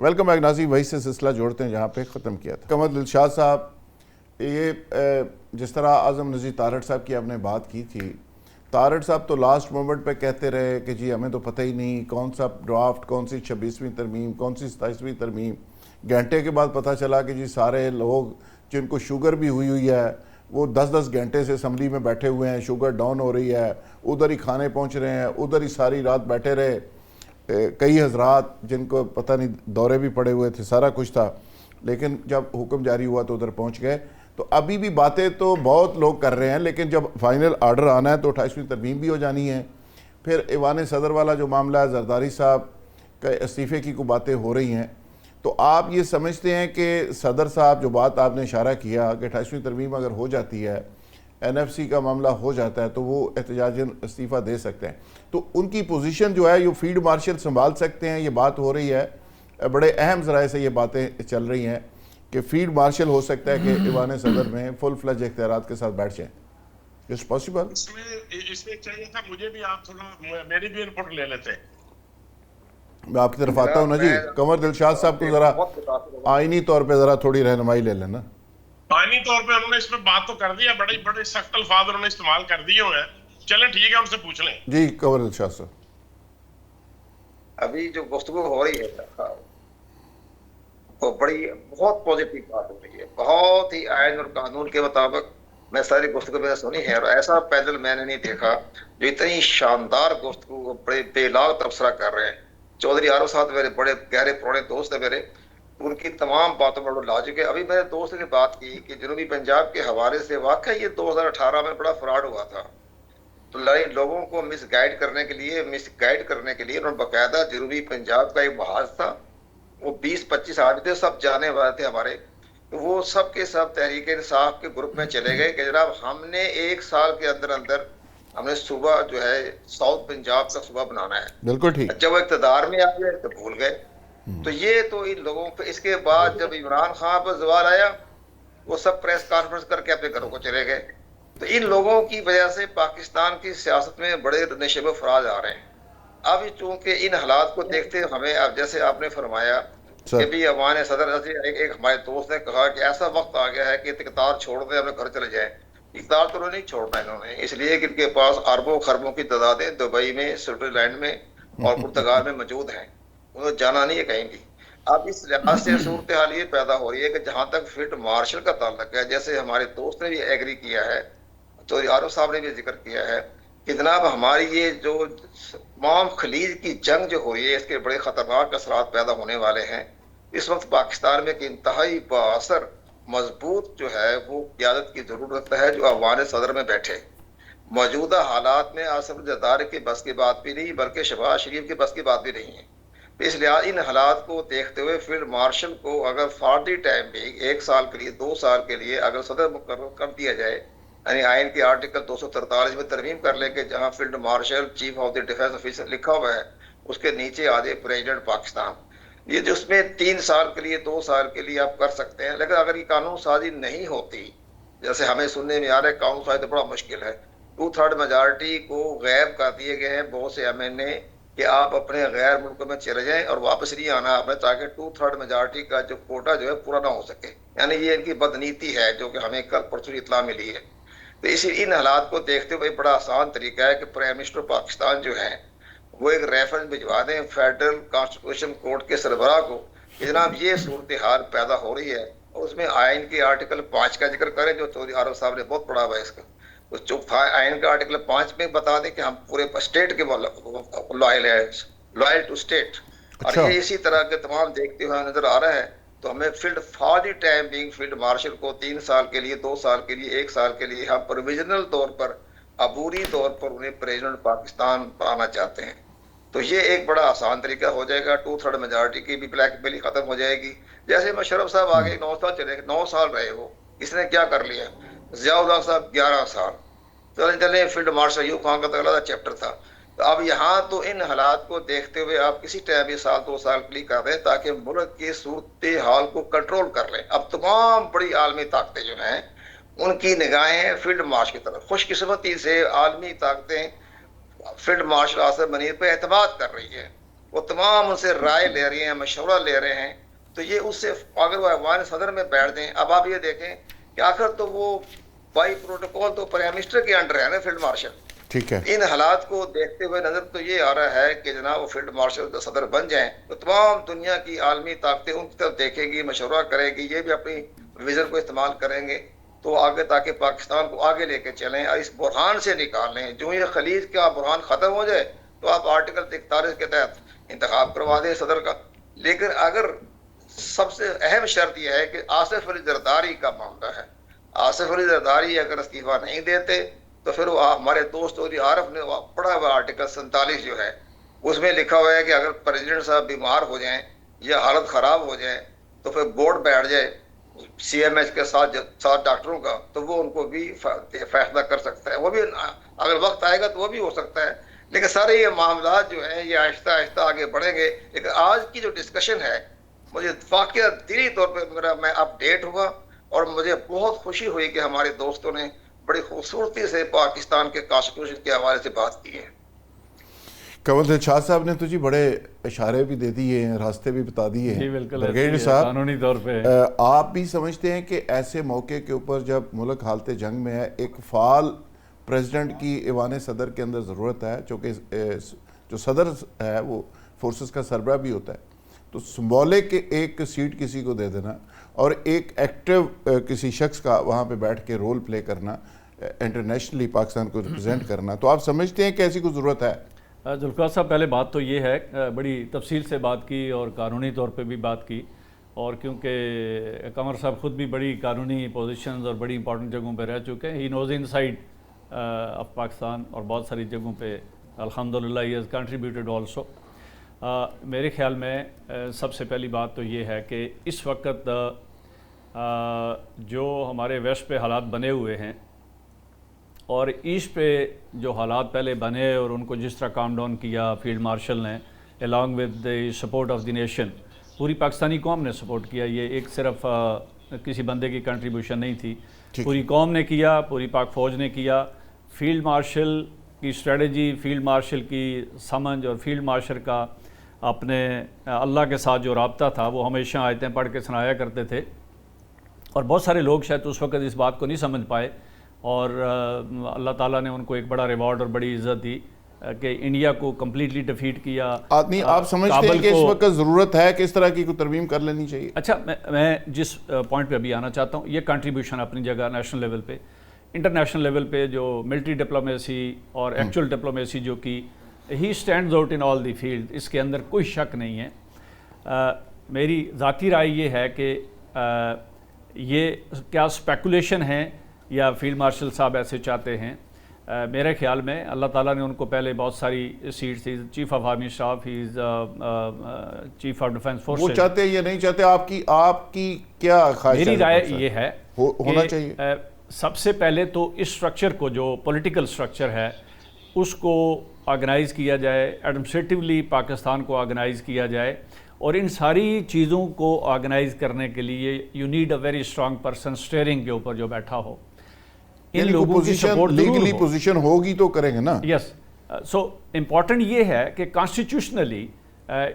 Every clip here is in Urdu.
ویلکم بیک ناظرین، وہی سے سلسلہ جوڑتے ہیں جہاں پہ ختم کیا تھا۔ قمر دلشاد صاحب، یہ جس طرح اعظم نذیر تارڑ صاحب کی آپ نے بات کی تھی، تارڑ صاحب تو لاسٹ مومنٹ پہ کہتے رہے کہ جی ہمیں تو پتہ ہی نہیں کون سا ڈرافٹ، کون سی 26ویں ترمیم، کون سی 27ویں ترمیم۔ گھنٹے کے بعد پتہ چلا کہ جی سارے لوگ جن کو شوگر بھی ہوئی ہے وہ 10 گھنٹے سے اسمبلی میں بیٹھے ہوئے ہیں، شوگر ڈاؤن ہو رہی ہے، ادھر ہی کھانے پہنچ رہے ہیں، ادھر ہی ساری رات بیٹھے رہے۔ کئی حضرات جن کو پتہ نہیں دورے بھی پڑے ہوئے تھے، سارا کچھ تھا، لیکن جب حکم جاری ہوا تو ادھر پہنچ گئے۔ تو ابھی بھی باتیں تو بہت لوگ کر رہے ہیں، لیکن جب فائنل آرڈر آنا ہے تو 28ویں ترمیم بھی ہو جانی ہے۔ پھر ایوان صدر والا جو معاملہ ہے، زرداری صاحب کے استعفے کی کوئی باتیں ہو رہی ہیں، تو آپ یہ سمجھتے ہیں کہ صدر صاحب جو بات آپ نے اشارہ کیا کہ 28ویں ترمیم اگر ہو جاتی ہے، این ایف سی کا معاملہ ہو جاتا ہے تو وہ احتجاجاً استعفیٰ دے سکتے ہیں، تو ان کی پوزیشن جو ہے یہ فیلڈ مارشل سنبھال سکتے ہیں؟ یہ بات ہو رہی ہے، بڑے اہم ذرائع سے یہ باتیں چل رہی ہیں کہ فیلڈ مارشل ہو سکتا ہے کہ ایوان صدر میں فل فلج اختیارات کے ساتھ بیٹھ جائیں۔ اس پاسبل؟ اس میں چاہیے تھا مجھے بھی آپ تھوڑا میری بھی انپٹ لے لیتے۔ میں آپ کی طرف آتا ہوں نا جی، قمر دلشاد صاحب کو ذرا آئینی طور پہ ذرا تھوڑی رہنمائی لے لینا۔ آئینی طور پہ انہوں نے اس پہ بات تو کر دیا، بڑے بڑے سخت الفاظ انہوں نے استعمال کر دیے ہوئے ہیں۔ چلیں ٹھیک ہے، ان سے پوچھ لیں جی قمر دلشاد صاحب۔ ابھی جو گفتگو ہو رہی ہے وہ بڑی بہت پازیٹیو بات ہو رہی ہے، بہت ہی آئین اور قانون کے مطابق میں ساری گفتگو میں نے سنی ہے، اور ایسا پیدل میں نے نہیں دیکھا جو اتنی شاندار گفتگو بڑے بے لاگ تبصرہ کر رہے ہیں۔ چودھری عارف صاحب میرے بڑے گہرے پرانے دوست ہیں، میرے ان کی تمام باتوں میں لاجک ہے۔ ابھی میں نے دوست نے بات کی کہ جنوبی پنجاب کے حوالے سے واقعی یہ 2018 میں بڑا فراڈ ہوا تھا، تو لوگوں کو مس گائیڈ کرنے کے لیے انہوں نے باقاعدہ جنوبی پنجاب کا ایک محاذ تھا، وہ 20-25 آدمی تھے، سب جانے والے تھے ہمارے، تو وہ سب کے سب تحریک انصاف کے گروپ میں چلے گئے کہ جناب ہم نے 1 سال کے اندر ہم نے صوبہ جو ہے ساؤتھ پنجاب کا صوبہ بنانا ہے۔ بالکل ٹھیک۔ جب وہ اقتدار میں آ گئے تو بھول گئے۔ تو یہ تو ان لوگوں پہ، اس کے بعد جب عمران خان پر زوال آیا وہ سب پریس کانفرنس کر کے اپنے گھروں کو چلے گئے۔ تو ان لوگوں کی وجہ سے پاکستان کی سیاست میں بڑے نشیب و فراز آ رہے ہیں۔ اب چونکہ ان حالات کو دیکھتے ہمیں، اب جیسے آپ نے فرمایا کہ بھی ایوان صدر، ایک ہمارے دوست نے کہا کہ ایسا وقت آ گیا ہے کہ اقتدار چھوڑ دیں، اپنے گھر چلے جائیں۔ اقتدار تو نہیں چھوڑنا انہوں نے، اس لیے کہ ان کے پاس اربوں خربوں کی تعدادیں دبئی میں، سوئٹزرلینڈ میں اور پرتگال میں موجود ہیں، انہوں نے جانا نہیں ہے کہیں بھی۔ اب اس لحاظ سے صورتحال یہ پیدا ہو رہی ہے کہ جہاں تک فیلڈ مارشل کا تعلق ہے، جیسے ہمارے دوست نے بھی ایگری کیا ہے، چودھری عارف صاحب نے بھی ذکر کیا ہے کہ جناب ہماری یہ جو تمام خلیج کی جنگ جو ہو رہی ہے، اس کے بڑے خطرناک اثرات پیدا ہونے والے ہیں۔ اس وقت پاکستان میں ایک انتہائی بااثر مضبوط جو ہے وہ قیادت کی ضرورت ہے، جو ایوان صدر میں بیٹھے۔ موجودہ حالات میں آصف زرداری کے بس کی بات بھی نہیں، بلکہ شہباز شریف کے بس کی بات بھی نہیں ہے۔ اس لحاظ ان حالات کو دیکھتے ہوئے فیلڈ مارشل کو اگر فار دی ٹائم بھی 1 سال کے لیے، 2 سال کے لیے اگر صدر مقرر کر دیا جائے، یعنی آئین کے آرٹیکل 243 میں ترمیم کر لیں کہ جہاں field marshal chief of the defence officer لکھا ہوا ہے، اس کے نیچے آ جائے پریزیڈنٹ پاکستان، یہ جس میں 3 سال کے لیے، 2 سال کے لیے آپ کر سکتے ہیں۔ لیکن اگر یہ قانون سازی نہیں ہوتی، جیسے ہمیں سننے میں آ رہا ہے قانون سازی تو بڑا مشکل ہے، 2/3 میجارٹی کو غائب کر دیے گئے ہیں بہت سے ایم این اے کہ آپ اپنے غیر ملکوں میں چلے جائیں اور واپس نہیں آنا آپ نے، تاکہ 2/3 میجارٹی کا جو کوٹا جو ہے پورا نہ ہو سکے۔ یعنی یہ ان کی بدنیتی ہے جو کہ ہمیں کل پرسوں اطلاع ملی ہے۔ تو ان حالات کو دیکھتے ہوئے بڑا آسان طریقہ ہے کہ پرائم منسٹر پاکستان جو ہے وہ ایک ریفرنس بھجوا دیں فیڈرل کانسٹیٹیوشن کورٹ کے سربراہ کو کہ جناب یہ صورتحال پیدا ہو رہی ہے، اور اس میں آئین کے آرٹیکل 5 کا ذکر کریں جو چودھری عارف صاحب نے بہت پڑھا ہوا ہے اس کا، آئین کا آرٹیکل 5 میں بتا دیں کہ ہم پورے اسٹیٹ کے لائل ٹو اسٹیٹ، اور یہ اسی طرح کے تمام دیکھتے ہوئے نظر آ رہا ہے۔ تو ہمیں field for the time being field marshal کو 3 سال کے لیے، 2 سال کے لیے، 1 سال کے لیے ہم پروویژنل طور پر، عبوری طور پر انہیں پریزیڈنٹ پاکستان بنانا چاہتے ہیں۔ تو یہ ایک بڑا آسان طریقہ ہو جائے گا، 2/3 میجارٹی کی بھی بلیک میل ختم ہو جائے گی۔ جیسے مشرف صاحب آگے 9 سال چلے، 9 سال رہے وہ، اس نے کیا کر لیا؟ ضیاء الحق صاحب 11 سال، چلیں فیلڈ مارشل ایوب خان کا تو علیحدہ چیپٹر تھا۔ تو اب یہاں تو ان حالات کو دیکھتے ہوئے آپ کسی ٹائم یہ 1-2 سال کے لیے کر دیں تاکہ ملک کی صورتحال کو کنٹرول کر لیں۔ اب تمام بڑی عالمی طاقتیں جو ہیں ان کی نگاہیں فیلڈ مارشل کی طرف، خوش قسمتی سے عالمی طاقتیں فیلڈ مارشل آصف منیر پہ اعتماد کر رہی ہے، وہ تمام ان سے رائے لے رہے ہیں, مشورہ لے رہے ہیں. تو یہ اس سے اگر وہ ایوان صدر میں بیٹھ دیں, اب آپ یہ دیکھیں کہ آخر تو وہ بائی پروٹوکول تو پرائم منسٹر کے انڈر ہے نا فیلڈ مارشل. ٹھیک ہے, ان حالات کو دیکھتے ہوئے نظر تو یہ آ رہا ہے کہ جناب وہ فیلڈ مارشل صدر بن جائیں تو تمام دنیا کی عالمی طاقتیں ان کی طرف دیکھے گی, مشورہ کرے گی, یہ بھی اپنی ویژن کو استعمال کریں گے تو آگے, تاکہ پاکستان کو آگے لے کے چلیں اور اس بحران سے نکالیں. جو یہ خلیج کا بحران ختم ہو جائے تو آپ آرٹیکل 43 کے تحت انتخاب کروا دیں صدر کا. لیکن اگر سب سے اہم شرط یہ ہے کہ آصف علی زرداری کا معاملہ ہے, آصف علی زرداری اگر استعفیٰ نہیں دیتے تو پھر وہ ہمارے دوست علی عارف نے پڑھا ہوا آرٹیکل 47 جو ہے اس میں لکھا ہوا ہے کہ اگر پریزیڈنٹ صاحب بیمار ہو جائیں یا حالت خراب ہو جائے تو پھر بورڈ بیٹھ جائے سی ایم ایچ کے ساتھ ڈاکٹروں کا, تو وہ ان کو بھی فیصلہ کر سکتا ہے. وہ بھی اگر وقت آئے گا تو وہ بھی ہو سکتا ہے. لیکن سارے یہ معاملات جو ہیں یہ آہستہ آہستہ آگے بڑھیں گے. لیکن آج کی جو ڈسکشن ہے مجھے واقعہ دلی طور پہ میں اپڈیٹ ہوا اور مجھے بہت خوشی ہوئی کہ ہمارے دوستوں نے بڑی خوبصورتی سے پاکستان کے کانسٹیٹیوشن کے حوالے سے بات کی ہے. قمر دلشاد صاحب نے تو جی بڑے اشارے بھی دے دیے ہیں, راستے بھی بتا دیے ہیں. برگیڈیئر صاحب, قانونی طور پہ آپ بھی سمجھتے ہیں کہ ایسے موقع کے اوپر جب ملک حالت جنگ میں ہے ایک فعال پریزیڈنٹ کی ایوان صدر کے اندر ضرورت ہے, چونکہ جو صدر ہے وہ فورسز کا سربراہ بھی ہوتا ہے, تو سمبولک ایک سیٹ کسی کو دے دینا اور ایک ایکٹیو کسی شخص کا وہاں پہ بیٹھ کے رول پلے کرنا, انٹرنیشنلی پاکستان کو ریپرزینٹ کرنا, تو آپ سمجھتے ہیں کہ ایسی کوئی ضرورت ہے؟ ذوالفقار صاحب, پہلے بات تو یہ ہے, بڑی تفصیل سے بات کی اور قانونی طور پہ بھی بات کی, اور کیونکہ قمر صاحب خود بھی بڑی قانونی پوزیشنز اور بڑی امپورٹنٹ جگہوں پہ رہ چکے ہیں, ہی نوز ان سائڈ آف پاکستان, اور بہت ساری جگہوں پہ الحمدللہ ہی ہیز کنٹریبیوٹیڈ آلسو. میرے خیال میں سب سے پہلی بات تو یہ ہے کہ اس وقت جو ہمارے ویسٹ پہ حالات بنے ہوئے ہیں اور ایسٹ پہ جو حالات پہلے بنے اور ان کو جس طرح کام ڈاؤن کیا فیلڈ مارشل نے along with the support of the nation, پوری پاکستانی قوم نے سپورٹ کیا. یہ ایک صرف کسی بندے کی کنٹریبیوشن نہیں تھی, پوری قوم نے کیا, پوری پاک فوج نے کیا. فیلڈ مارشل کی اسٹریٹجی, فیلڈ مارشل کی سمجھ اور فیلڈ مارشل کا اپنے اللہ کے ساتھ جو رابطہ تھا وہ ہمیشہ آیتیں پڑھ کے سنایا کرتے تھے, اور بہت سارے لوگ شاید اس وقت اس بات کو نہیں سمجھ پائے, اور اللہ تعالیٰ نے ان کو ایک بڑا ریوارڈ اور بڑی عزت دی کہ انڈیا کو کمپلیٹلی ڈیفیٹ کیا. آپ سمجھتے ہیں کہ اس وقت ضرورت ہے کہ اس طرح کی کوئی ترمیم کر لینی چاہیے؟ اچھا, میں جس پوائنٹ پہ ابھی آنا چاہتا ہوں, یہ کنٹریبیوشن اپنی جگہ نیشنل لیول پہ, انٹرنیشنل لیول پہ جو ملٹری ڈپلومیسی اور ایکچوئل ڈپلومیسی جو کی, he stands out in all the field, اس کے اندر کوئی شک نہیں ہے. میری ذاتی رائے یہ ہے کہ یہ کیا اسپیکولیشن ہے یا فیلڈ مارشل صاحب ایسے چاہتے ہیں. میرے خیال میں اللہ تعالیٰ نے ان کو پہلے بہت ساری سیٹس تھی, chief of army staff, he is chief of defence forces. وہ چاہتے ہیں یا نہیں چاہتے, آپ کی کیا خواہش ہے؟ میری رائے یہ ہے ہونا چاہیے. سب سے پہلے تو اس سٹرکچر کو, جو پولیٹیکل سٹرکچر ہے, اس کو آرگنائز کیا جائے, ایڈمنسٹریٹیولی پاکستان کو آرگنائز کیا جائے, اور ان ساری چیزوں کو آرگنائز کرنے کے لیے you need a very strong person steering کے اوپر جو بیٹھا ہو. ان لوگوں کی سپورٹ لیگلی پوزیشن ہوگی تو کریں گے نا. یس, سو امپورٹنٹ یہ ہے کہ کانسٹیٹیوشنلی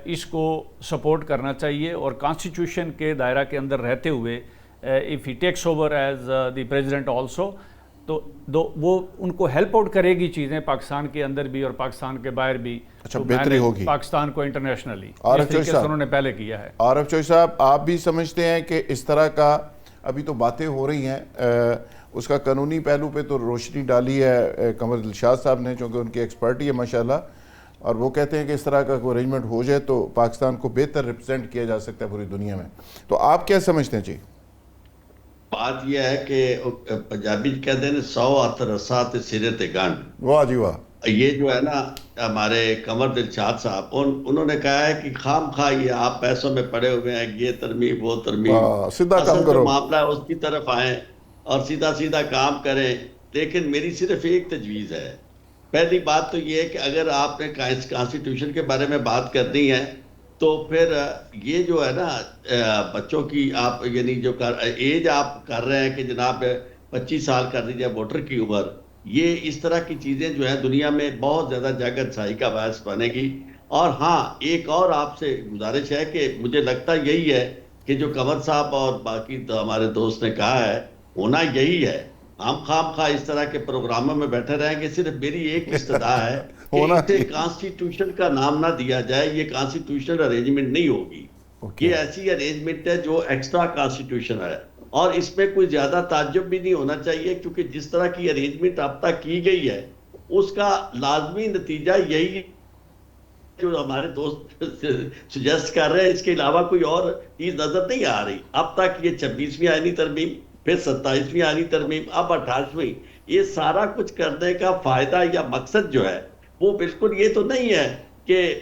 اس کو سپورٹ کرنا چاہیے, اور کانسٹیٹیوشن کے دائرہ کے اندر رہتے ہوئے if he takes over as the president also, تو وہ ان کو ہیلپ آؤٹ کرے گی چیزیں پاکستان کے اندر بھی اور پاکستان کے باہر بھی. اچھا, بہتری ہوگی پاکستان کو انٹرنیشنلی, عارف چوہی صاحب انہوں نے پہلے کیا ہے. عارف چوہی صاحب, آپ بھی سمجھتے ہیں کہ اس طرح کا ابھی تو باتیں ہو رہی ہیں, اس کا قانونی پہلو پہ تو روشنی ڈالی ہے قمر دلشاد صاحب نے, چونکہ ان کی ایکسپرٹی ہے ماشاءاللہ, اور وہ کہتے ہیں کہ اس طرح کا کوئی ارینجمنٹ ہو جائے تو پاکستان کو بہتر ریپرزینٹ کیا جا سکتا ہے پوری دنیا میں. تو آپ کیا سمجھتے ہیں جی؟ بات یہ ہے کہ پنجابی کہتے ہیں 100 ہاتھ رسا تے سرے تے گنڈ. واہ جی واہ. یہ جو ہے نا ہمارے قمر دلشاد صاحب, انہوں نے کہا ہے کہ خام خواہ یہ آپ پیسوں میں پڑے ہوئے ہیں, یہ ترمیم وہ ترمیم, سیدھا کام کرو, معاملہ اس کی طرف آئیں اور سیدھا سیدھا کام کریں. لیکن میری صرف ایک تجویز ہے. پہلی بات تو یہ ہے کہ اگر آپ نے کانسٹیٹیوشن کے بارے میں بات کرنی ہے تو پھر یہ جو ہے نا بچوں کی آپ یعنی جو ایج آپ کر رہے ہیں کہ جناب 25 سال کر دیجیے ووٹر کی عمر, یہ اس طرح کی چیزیں جو ہیں دنیا میں بہت زیادہ جاگرسائی کا باعث بنے گی, اور ہاں ایک اور آپ سے گزارش ہے کہ مجھے لگتا یہی ہے کہ جو قمر صاحب اور باقی ہمارے دوست نے کہا ہے ہونا یہی ہے. ہم خام خواہ اس طرح کے پروگراموں میں بیٹھے رہیں گے. صرف میری ایک استدعا ہے کہ ہونا اسے چاہیے. کانسٹیٹیوشن کا نام نہ دیا جائے. یہ کانسٹیٹیوشنل ارینجمنٹ نہیں ہوگی. یہ ایسی ارینجمنٹ ہے جو ایکسٹرا کانسٹیٹیوشن ہے اور اس میں کوئی زیادہ تعجب بھی نہیں ہونا چاہیے کیونکہ جس طرح کی ارینجمنٹ اب تک کی گئی ہے اس کا لازمی نتیجہ یہی جو ہمارے دوست سجیسٹ کر رہے ہیں. اس کے علاوہ کوئی اور چیز نظر نہیں آ رہی. اب تک یہ 26ویں آئینی ترمیم، پھر 27ویں آئینی ترمیم، اب 28ویں، یہ سارا کچھ کرنے کا فائدہ یا مقصد جو ہے وہ بالکل یہ تو نہیں ہے کہ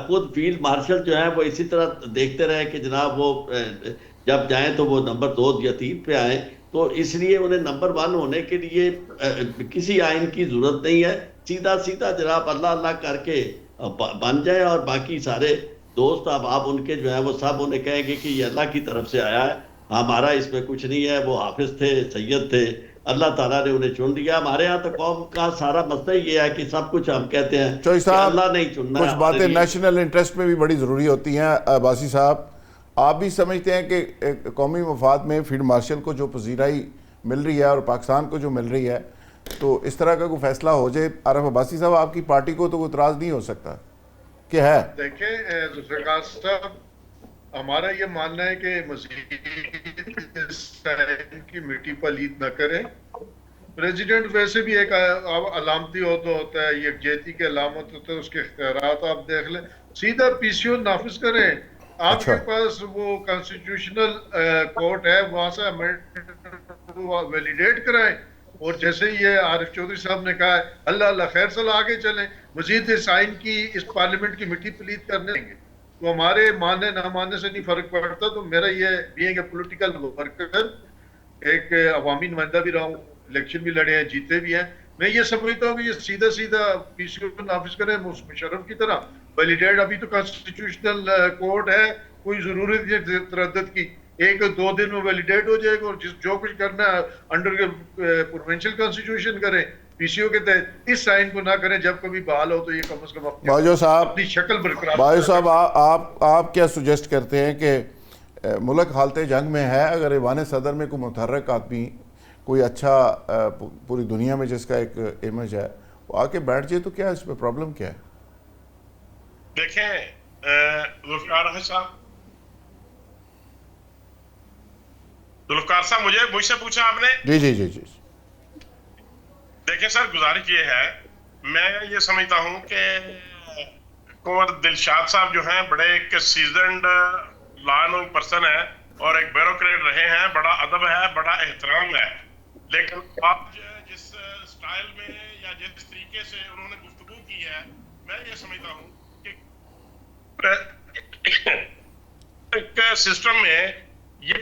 خود فیلڈ مارشل جو ہے وہ اسی طرح دیکھتے رہے کہ جناب وہ جب جائیں تو وہ نمبر 2 یا 3 پہ آئیں. تو اس لیے انہیں نمبر 1 ہونے کے لیے کسی آئین کی ضرورت نہیں ہے. سیدھا سیدھا جناب اللہ اللہ کر کے بن جائے اور باقی سارے دوست اب آپ ان کے جو ہے وہ سب انہیں کہیں گے کہ یہ اللہ کی طرف سے آیا ہے، ہمارا اس میں کچھ نہیں ہے. وہ حافظ تھے، سید تھے، اللہ تعالیٰ نے انہیں چن دیا. ہمارے ہاں تو قوم کا سارا مسئلہ یہ ہے کہ سب کچھ ہم کہتے ہیں کہ اللہ نہیں چننا. کچھ باتیں نیشنل انٹرسٹ میں بھی بڑی ضروری ہوتی ہیں. عباسی صاحب، آپ بھی سمجھتے ہیں کہ قومی مفاد میں فیلڈ مارشل کو جو پذیرائی مل رہی ہے اور پاکستان کو جو مل رہی ہے تو اس طرح کا کوئی فیصلہ ہو جائے؟ عارف عباسی صاحب، آپ کی پارٹی کو تو کوئی اعتراض نہیں ہو سکتا کہ ہے؟ دیکھیں ذوالفقار صاحب، ہمارا یہ ماننا ہے کہ مزید اس کی مٹی پلید نہ کریں. پریزیڈنٹ ویسے بھی ایک علامتی عہدہ ہوتا ہے، یکجہتی کی علامت ہوتا ہے، اس کے اختیارات آپ دیکھ لیں. سیدھا پی سی او نافذ کریں. آپ کے پاس وہ کانسٹیٹیوشنل کورٹ ہے، وہاں سے ویلیڈیٹ کرائیں. اور جیسے یہ عارف چودھری صاحب نے کہا ہے، اللہ اللہ خیر صلاح آگے چلیں. مزید اس آئین کی، اس پارلیمنٹ کی مٹی پلید کرنے دیں گے تو ہمارے ماننے نہ ماننے سے نہیں فرق پڑتا. تو میرا یہ بینگ اے پولیٹیکل ورکر، ایک عوامی نمائندہ بھی رہا ہوں، الیکشن بھی لڑے ہیں، جیتے بھی ہیں، میں یہ سمجھتا ہوں کہ یہ سیدھا سیدھا پی سی او نافذ کریں مشرف کی طرح. ویلیڈیٹ ابھی تو کانسٹیٹیوشنل کورٹ ہے، کوئی ضرورت نہیں تردد کی. 1-2 دن میں ویلیڈیٹ ہو جائے گا اور جو کچھ کرنا ہے انڈر پروونشل کانسٹیٹیوشن کریں، پی سی او کے تحت. اس سائن کو نہ کریں. جب کبھی بحال ہو تو یہ کم از کم اپنی شکل برقرار. باجو صاحب، آپ کیا سجیسٹ کرتے ہیں کہ ملک حالت جنگ میں ہے، اگر ایوان صدر میں کوئی متحرک آدمی، کوئی اچھا پوری دنیا میں جس کا ایک امیج ہے، وہ آ کے بیٹھ جائے تو کیا اس میں پرابلم کیا ہے؟ دیکھیں ذوالفقار صاحب، مجھ سے پوچھا آپ نے. جی. دیکھیں سر، گزارش یہ ہے، میں یہ سمجھتا ہوں کہ کنور دلشاد صاحب جو ہیں بڑے ایک سیزنڈ لا نوئنگ پرسن ہے اور ایک بیوروکریٹ رہے ہیں. بڑا ادب ہے، بڑا احترام ہے. لیکن آپ جس سٹائل میں یا جس طریقے سے انہوں نے گفتگو کی ہے، میں یہ سمجھتا ہوں کہ ایک سسٹم میں یہ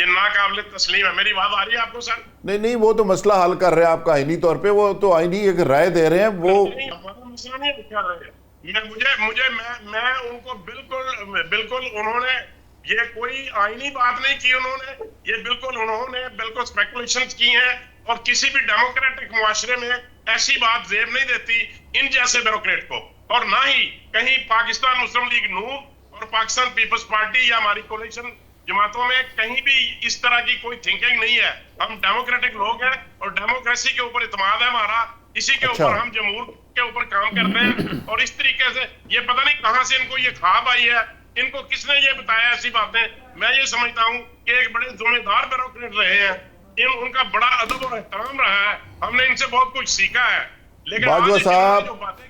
ناقابل تسلیم ہے. میری بات آ رہی ہے آپ کو سر؟ نہیں، وہ تو مسئلہ حل کر رہے ہیں آپ کا آئینی طور پہ، وہ تو آئینی ایک رائے دے رہے ہیں. وہ ہمارا مسئلہ نہیں کر رہے ہیں. میں ان کو بالکل انہوں نے یہ کوئی آئینی بات نہیں کی. انہوں نے بالکل سپیکولیشنز کی ہیں اور کسی بھی ڈیموکریٹک معاشرے میں ایسی بات زیب نہیں دیتی ان جیسے بیوروکریٹ کو. اور نہ ہی کہیں پاکستان مسلم لیگ نون اور پاکستان پیپلز پارٹی یا ہماری کولیشن جماعتوں میں کہیں بھی اس طرح کی کوئی تھنکنگ نہیں ہے. ہم ڈیموکریٹک لوگ ہیں اور ڈیموکریسی کے اوپر اعتماد ہے ہمارا. اسی کے اوپر ہم جمہور کے اوپر کام کرتے ہیں. اور اس طریقے سے یہ پتہ نہیں کہاں سے ان کو یہ خواب آئی ہے، ان کو کس نے یہ بتایا ایسی باتیں. میں یہ سمجھتا ہوں کہ ایک بڑے ذمہ دار بیوروکریٹ رہے ہیں، ان کا بڑا ادب اور احترام رہا ہے. ہم نے ان سے بہت کچھ سیکھا ہے.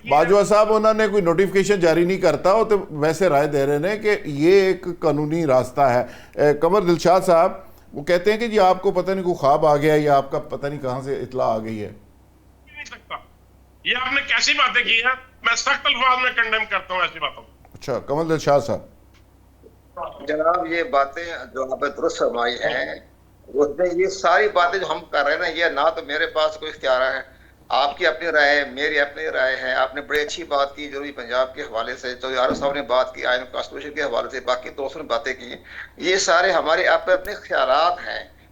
باجوہ صاحب انہوں نے کوئی نوٹیفیکیشن جاری نہیں کرتا، وہ تو ویسے رائے دے رہے ہیں کہ یہ ایک قانونی راستہ ہے. قمر دلشاد صاحب وہ کہتے ہیں کہ جی آپ کو پتہ نہیں کوئی خواب آ گیا یا آپ کا پتہ نہیں کہاں سے اطلاع آ گئی ہے. نہیں سکتا. یہ آپ نے کیسی باتیں کی ہیں؟ میں سخت الفاظ میں کنڈیم کرتا ہوں ایسی باتوں. اچھا قمر دلشاد صاحب. جناب یہ باتیں جو آپ نے درست فرمائی ہیں، اس میں یہ ساری باتیں جو ہم کر رہے ہیں نا، یہ نہ تو میرے پاس کوئی اختیار ہے، آپ کی اپنی رائے ہے، میری اپنی رائے ہے. آپ نے بڑی اچھی بات کی جنوبی پنجاب کے حوالے سے، جو عارف صاحب نے بات کی آئین کانسٹیٹیوشن کے حوالے سے، باقی دوسروں نے باتیں کی ہیں. یہ سارے ہمارے اپنے خیالات ہیں.